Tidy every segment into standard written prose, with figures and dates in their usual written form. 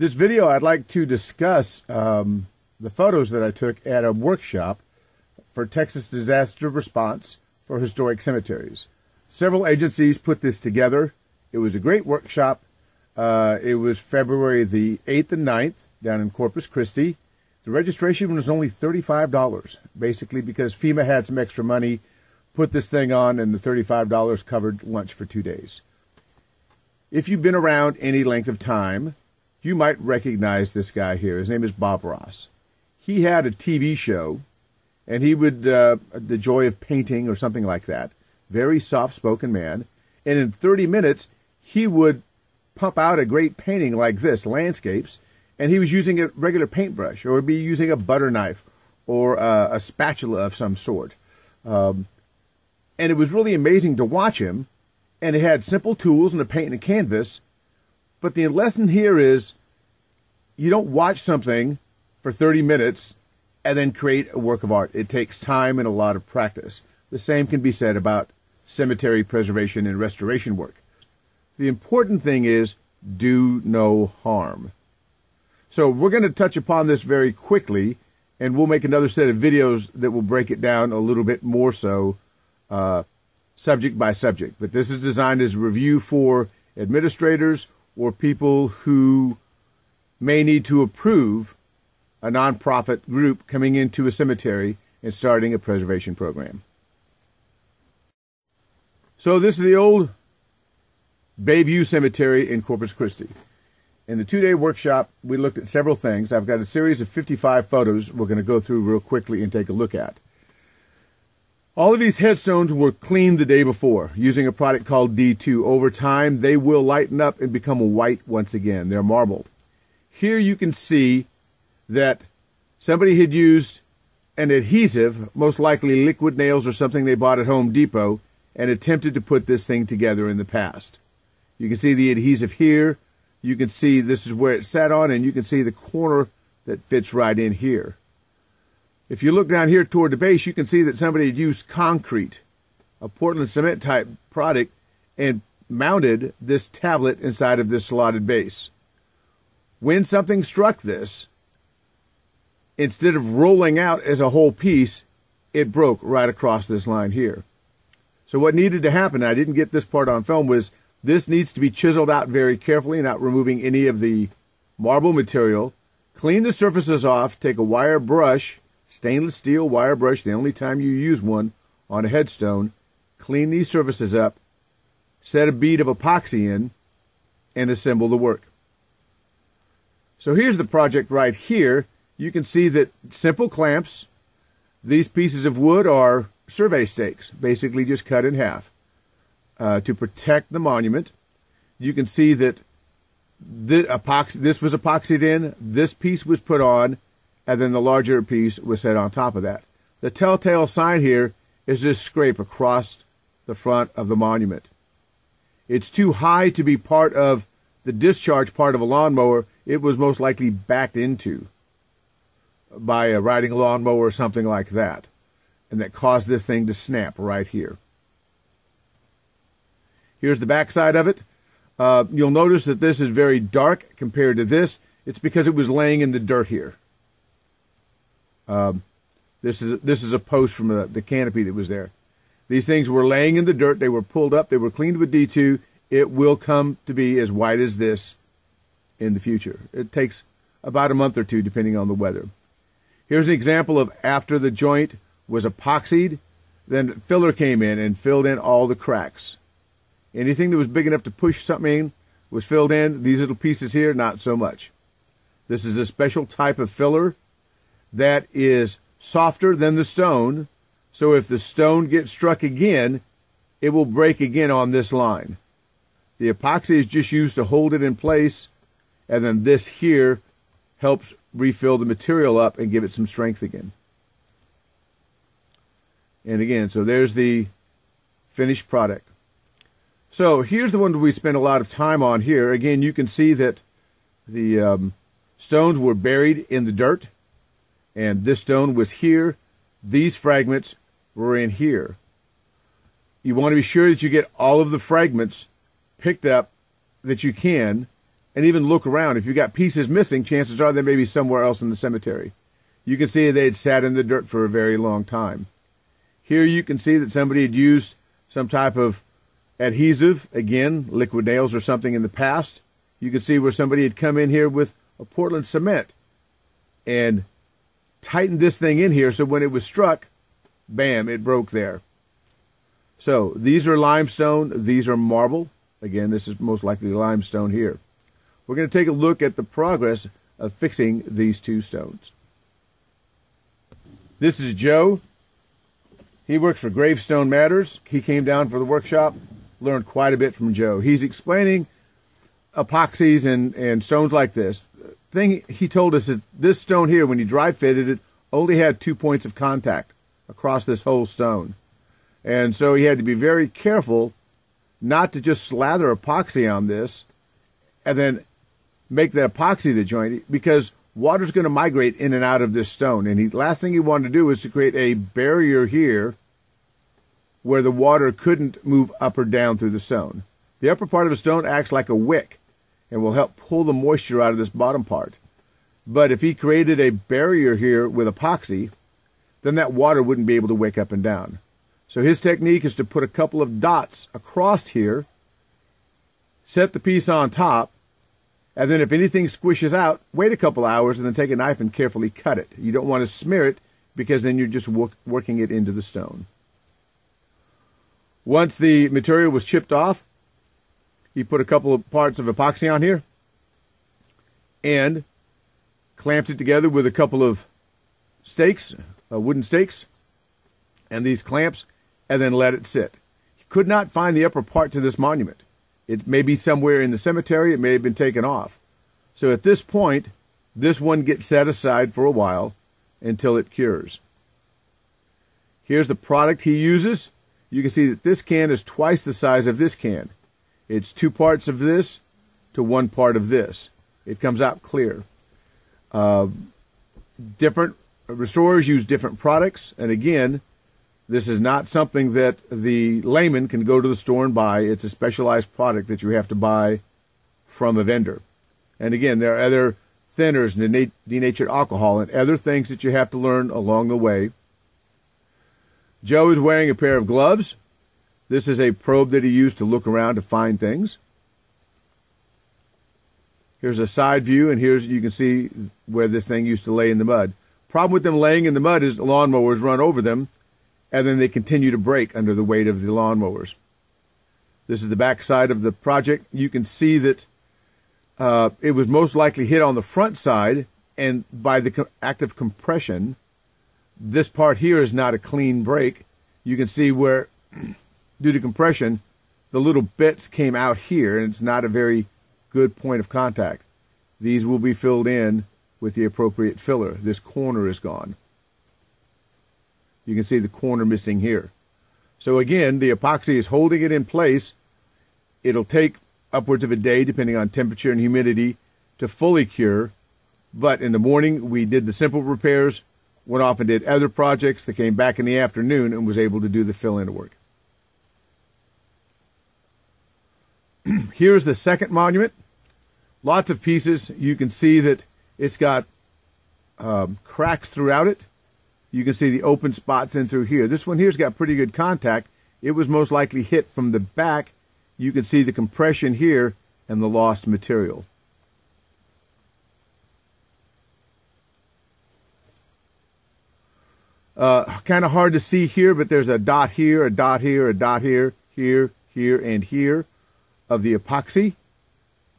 This video, I'd like to discuss the photos that I took at a workshop for Texas Disaster Response for Historic Cemeteries. Several agencies put this together. It was a great workshop. It was February the 8th and 9th down in Corpus Christi. The registration was only $35, basically because FEMA had some extra money, put this thing on, and the $35 covered lunch for 2 days. If you've been around any length of time, you might recognize this guy here. His name is Bob Ross. He had a TV show, and he would, The Joy of Painting or something like that. Very soft-spoken man. And in 30 minutes, he would pump out a great painting like this, landscapes, and he was using a regular paintbrush, or would be using a butter knife or a spatula of some sort. And it was really amazing to watch him, and it had simple tools and a paint and a canvas. But the lesson here is you don't watch something for 30 minutes and then create a work of art. It takes time and a lot of practice. The same can be said about cemetery preservation and restoration work. The important thing is do no harm. So we're going to touch upon this very quickly, and we'll make another set of videos that will break it down a little bit more so, subject by subject. But this is designed as a review for administrators or people who may need to approve a nonprofit group coming into a cemetery and starting a preservation program. So this is the old Bayview Cemetery in Corpus Christi. In the 2-day workshop, we looked at several things. I've got a series of 55 photos we're going to go through real quickly and take a look at. All of these headstones were cleaned the day before using a product called D2. Over time, they will lighten up and become white once again. They're marbled. Here you can see that somebody had used an adhesive, most likely liquid nails or something they bought at Home Depot, and attempted to put this thing together in the past. You can see the adhesive here. You can see this is where it sat on, and you can see the corner that fits right in here. If you look down here toward the base, you can see that somebody had used concrete, a Portland cement type product, and mounted this tablet inside of this slotted base. When something struck this, instead of rolling out as a whole piece, it broke right across this line here. So what needed to happen, I didn't get this part on film, was this needs to be chiseled out very carefully, not removing any of the marble material. Clean the surfaces off, take a wire brush, stainless steel wire brush, the only time you use one on a headstone. Clean these surfaces up, set a bead of epoxy in, and assemble the work. So here's the project right here. You can see that simple clamps. These pieces of wood are survey stakes, basically just cut in half to protect the monument. You can see that this was epoxied in, this piece was put on, and then the larger piece was set on top of that. The telltale sign here is this scrape across the front of the monument. It's too high to be part of the discharge part of a lawnmower. It was most likely backed into by a riding lawnmower or something like that, and that caused this thing to snap right here. Here's the back side of it. You'll notice that this is very dark compared to this. It's because it was laying in the dirt here. This is a post from the canopy that was there. These things were laying in the dirt. They were pulled up. They were cleaned with D2. It will come to be as white as this in the future. It takes about a month or two, depending on the weather. Here's an example of after the joint was epoxied, then filler came in and filled in all the cracks. Anything that was big enough to push something in was filled in. These little pieces here, not so much. This is a special type of filler that is softer than the stone, so if the stone gets struck again, it will break again on this line. The epoxy is just used to hold it in place, and then this here helps refill the material up and give it some strength again. And again, so there's the finished product. So here's the one that we spent a lot of time on here. Again, you can see that the stones were buried in the dirt, and this stone was here. These fragments were in here. You want to be sure that you get all of the fragments picked up that you can, and even look around. If you got pieces missing, chances are they may be somewhere else in the cemetery. You can see they had sat in the dirt for a very long time. Here you can see that somebody had used some type of adhesive, again, liquid nails or something in the past. You can see where somebody had come in here with a Portland cement and tightened this thing in here so when it was struck, bam, it broke there. So these are limestone, these are marble. Again, this is most likely limestone here. We're going to take a look at the progress of fixing these two stones. This is Joe. He works for Gravestone Matters. He came down for the workshop, learned quite a bit from Joe. He's explaining epoxies and stones like this. The thing he told us is this stone here, when you dry fitted it, only had 2 points of contact across this whole stone. And so he had to be very careful not to just slather epoxy on this and then make the epoxy the joint, because water's going to migrate in and out of this stone. And last thing he wanted to do is to create a barrier here where the water couldn't move up or down through the stone. The upper part of the stone acts like a wick and will help pull the moisture out of this bottom part. But if he created a barrier here with epoxy, then that water wouldn't be able to wick up and down. So his technique is to put a couple of dots across here, set the piece on top, and then if anything squishes out, wait a couple hours and then take a knife and carefully cut it. You don't want to smear it because then you're just working it into the stone. Once the material was chipped off, he put a couple of parts of epoxy on here and clamped it together with a couple of stakes, wooden stakes, and these clamps, and then let it sit. He could not find the upper part to this monument. It may be somewhere in the cemetery. It may have been taken off. So at this point, this one gets set aside for a while until it cures. Here's the product he uses. You can see that this can is twice the size of this can. It's 2 parts of this to 1 part of this. It comes out clear. Different restorers use different products. And again, this is not something that the layman can go to the store and buy. It's a specialized product that you have to buy from a vendor. And again, there are other thinners and denatured alcohol and other things that you have to learn along the way. Joe is wearing a pair of gloves. This is a probe that he used to look around to find things. Here's a side view, and here's you can see where this thing used to lay in the mud. Problem with them laying in the mud is lawnmowers run over them, and then they continue to break under the weight of the lawnmowers. This is the back side of the project. You can see that it was most likely hit on the front side, and by the act of compression, this part here is not a clean break. You can see where, due to compression, the little bits came out here, and it's not a very good point of contact. These will be filled in with the appropriate filler. This corner is gone. You can see the corner missing here. So again, the epoxy is holding it in place. It'll take upwards of a day, depending on temperature and humidity, to fully cure. But in the morning, we did the simple repairs, went off and did other projects that came back in the afternoon and was able to do the fill-in work. Here's the second monument. Lots of pieces. You can see that it's got cracks throughout it. You can see the open spots in through here. This one here's got pretty good contact. It was most likely hit from the back. You can see the compression here and the lost material. Kind of hard to see here, but there's a dot here, a dot here, a dot here, here, and here of the epoxy.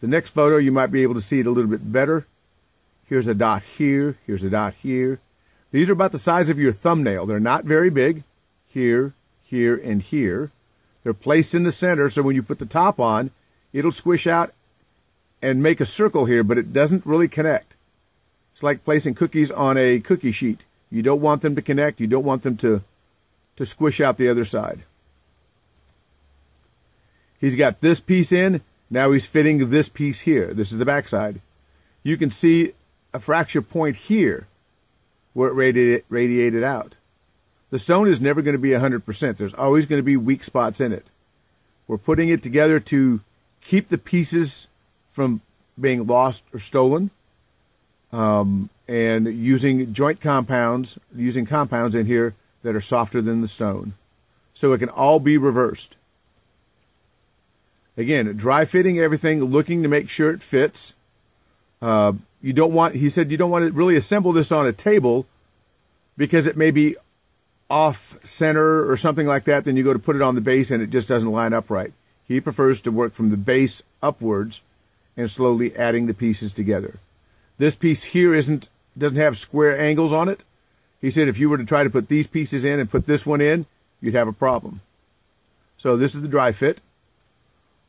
The next photo, you might be able to see it a little bit better. Here's a dot here, here's a dot here. These are about the size of your thumbnail. They're not very big. Here, here, and here. They're placed in the center, so when you put the top on, it'll squish out and make a circle here, but it doesn't really connect. It's like placing cookies on a cookie sheet. You don't want them to connect. You don't want them to squish out the other side. He's got this piece in. Now he's fitting this piece here. This is the back side. You can see a fracture point here where it radiated out. The stone is never going to be 100%. There's always going to be weak spots in it. We're putting it together to keep the pieces from being lost or stolen, and using compounds in here that are softer than the stone. So it can all be reversed. Again, dry fitting everything, looking to make sure it fits. You don't want, he said, you don't want to really assemble this on a table because it may be off center or something like that. Then you go to put it on the base and it just doesn't line up right. He prefers to work from the base upwards and slowly adding the pieces together. This piece here doesn't have square angles on it. He said if you were to try to put these pieces in and put this one in, you'd have a problem. So this is the dry fit.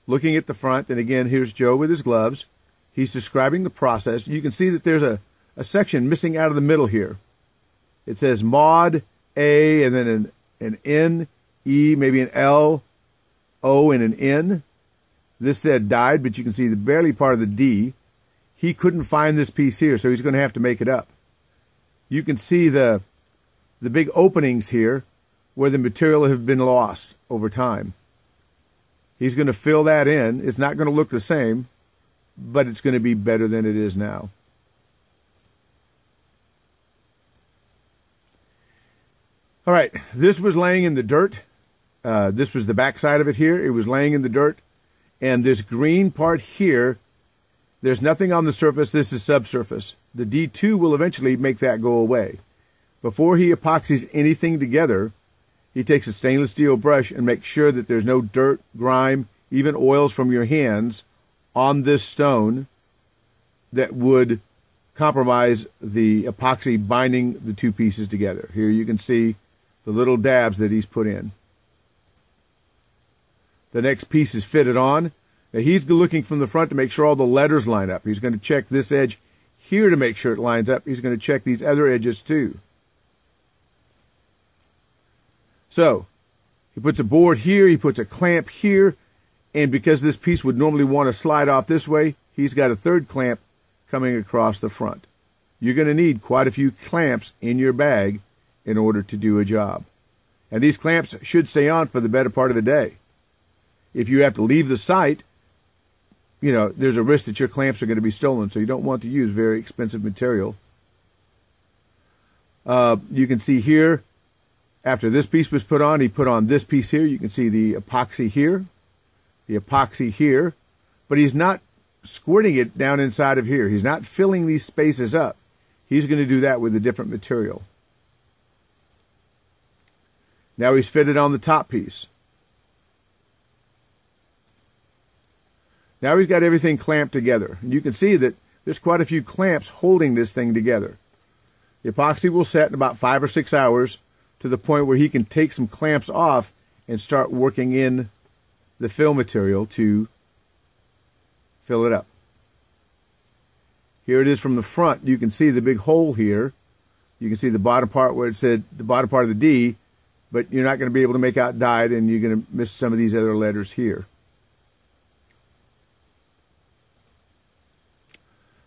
Looking at the front, and again, here's Joe with his gloves. He's describing the process. You can see that there's a section missing out of the middle here. It says mod A and then an N, E, maybe an L, O, and an N. This said died, but you can see the barely part of the D. He couldn't find this piece here, so he's going to have to make it up. You can see the big openings here where the material has been lost over time. He's going to fill that in. It's not going to look the same, but it's going to be better than it is now. All right, this was laying in the dirt. This was the back side of it here. It was laying in the dirt. And this green part here, there's nothing on the surface. This is subsurface. The D2 will eventually make that go away. Before he epoxies anything together, he takes a stainless steel brush and makes sure that there's no dirt, grime, even oils from your hands on this stone that would compromise the epoxy binding the two pieces together. Here you can see the little dabs that he's put in. The next piece is fitted on. Now he's looking from the front to make sure all the letters line up. He's going to check this edge here to make sure it lines up. He's going to check these other edges too. So he puts a board here, he puts a clamp here, and because this piece would normally want to slide off this way, he's got a third clamp coming across the front. You're going to need quite a few clamps in your bag in order to do a job. And these clamps should stay on for the better part of the day. If you have to leave the site, you know, there's a risk that your clamps are going to be stolen, so you don't want to use very expensive material. You can see here, after this piece was put on, he put on this piece here. You can see the epoxy here, but he's not squirting it down inside of here. He's not filling these spaces up. He's going to do that with a different material. Now he's fitted on the top piece. Now he's got everything clamped together. And you can see that there's quite a few clamps holding this thing together. The epoxy will set in about 5 or 6 hours to the point where he can take some clamps off and start working in the fill material to fill it up. Here it is from the front. You can see the big hole here. You can see the bottom part where it said the bottom part of the D, but you're not going to be able to make out dyed, and you're going to miss some of these other letters here.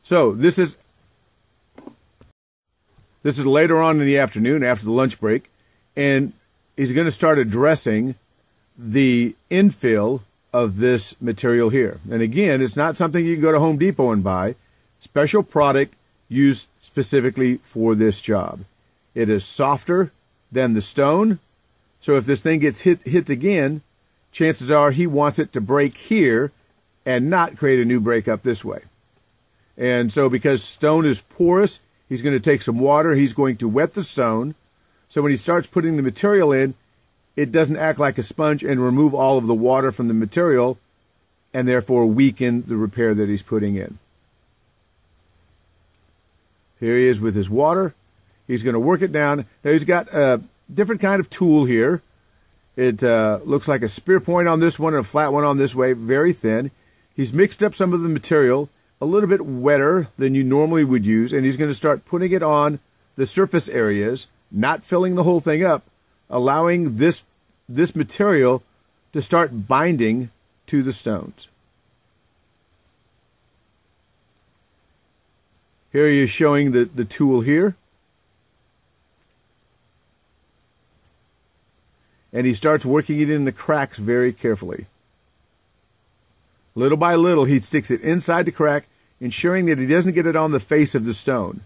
So this is later on in the afternoon after the lunch break, and he's going to start addressing the infill of this material here. And again, it's not something you can go to Home Depot and buy. Special product used specifically for this job. It is softer than the stone, so if this thing gets hit again, chances are he wants it to break here and not create a new break up this way. And so because stone is porous, he's going to take some water, he's going to wet the stone, so when he starts putting the material in, it doesn't act like a sponge and remove all of the water from the material and therefore weaken the repair that he's putting in. Here he is with his water. He's going to work it down. Now he's got a different kind of tool here. It looks like a spear point on this one and a flat one on this way, very thin. He's mixed up some of the material, a little bit wetter than you normally would use, and he's going to start putting it on the surface areas, not filling the whole thing up, allowing this material to start binding to the stones. Here he is showing the tool here. And he starts working it in the cracks very carefully. Little by little, he sticks it inside the crack. ensuring that he doesn't get it on the face of the stone.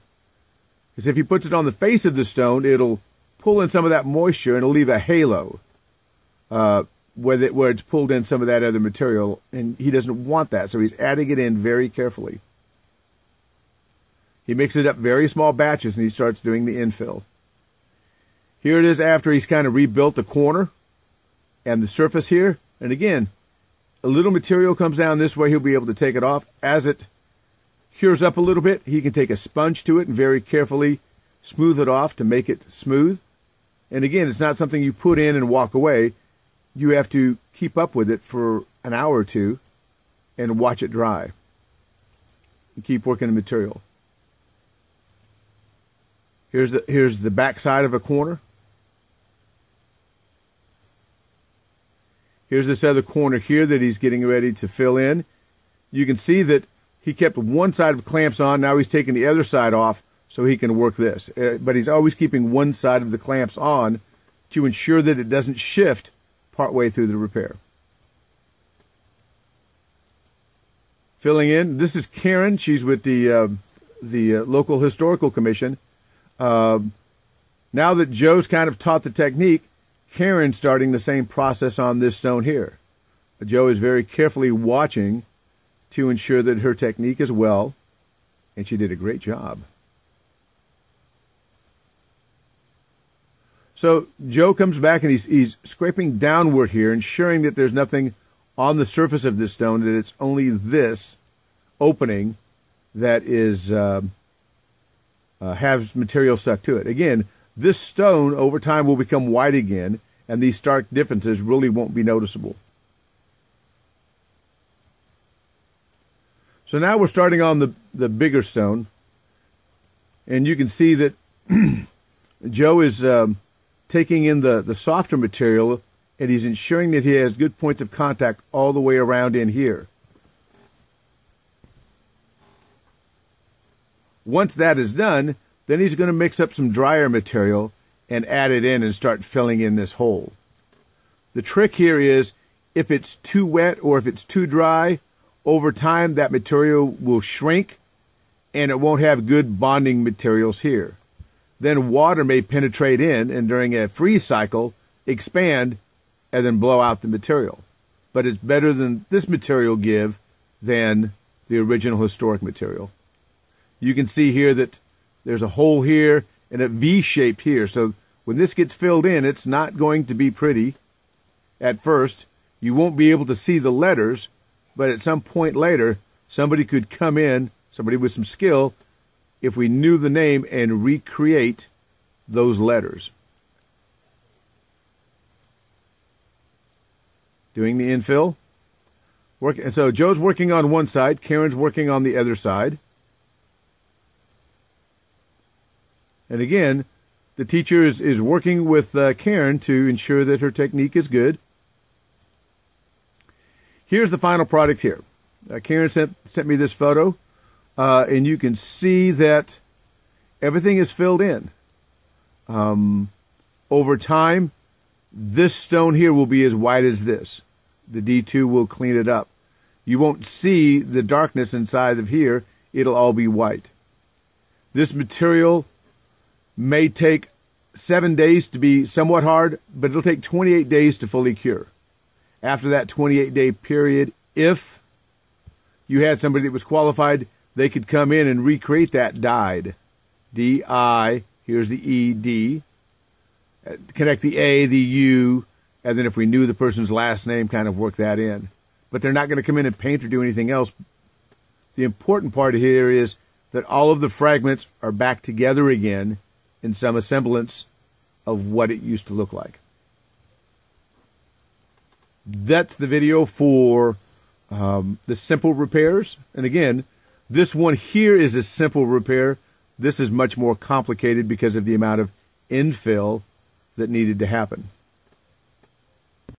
Because if he puts it on the face of the stone, it'll pull in some of that moisture and it'll leave a halo where it's pulled in some of that other material, and he doesn't want that, so he's adding it in very carefully. He mixes it up very small batches and he starts doing the infill. Here it is after he's kind of rebuilt the corner and the surface here. And again, a little material comes down this way. He'll be able to take it off. As it cures up a little bit, he can take a sponge to it and very carefully smooth it off to make it smooth. And again, it's not something you put in and walk away. You have to keep up with it for an hour or two and watch it dry. And keep working the material. Here's the back side of a corner. Here's this other corner here that he's getting ready to fill in. You can see that he kept one side of the clamps on. Now he's taking the other side off so he can work this. But he's always keeping one side of the clamps on to ensure that it doesn't shift partway through the repair. Filling in. This is Karen. She's with the local historical commission. Now that Joe's kind of taught the technique, Karen's starting the same process on this stone here. Joe is very carefully watching to ensure that her technique is well, and she did a great job. So Joe comes back and he's scraping downward here, ensuring that there's nothing on the surface of this stone, that it's only this opening that is has material stuck to it. Again, this stone over time will become white again, and these stark differences really won't be noticeable. So now we're starting on the bigger stone, and you can see that Joe is taking in the softer material, and he's ensuring that he has good points of contact all the way around in here. Once that is done, then he's going to mix up some drier material and add it in and start filling in this hole. The trick here is, if it's too wet or if it's too dry, over time that material will shrink and it won't have good bonding materials here. Then water may penetrate in and during a freeze cycle expand and then blow out the material. But it's better than this material give than the original historic material. You can see here that there's a hole here and a V shape here. So when this gets filled in, it's not going to be pretty at first. You won't be able to see the letters, but at some point later, somebody could come in, somebody with some skill, if we knew the name, and recreate those letters. Doing the infill. And so Joe's working on one side, Karen's working on the other side. And again, the teacher is working with Karen to ensure that her technique is good. Here's the final product here. Karen sent me this photo, and you can see that everything is filled in. Over time, this stone here will be as white as this. The D2 will clean it up. You won't see the darkness inside of here. It'll all be white. This material may take 7 days to be somewhat hard, but it'll take 28 days to fully cure. After that 28-day period, if you had somebody that was qualified, they could come in and recreate that dyed. D-I, here's the E-D. Connect the A, the U, and then if we knew the person's last name, kind of work that in. But they're not going to come in and paint or do anything else. The important part here is that all of the fragments are back together again in some semblance of what it used to look like. That's the video for the simple repairs. And again, this one here is a simple repair. This is much more complicated because of the amount of infill that needed to happen.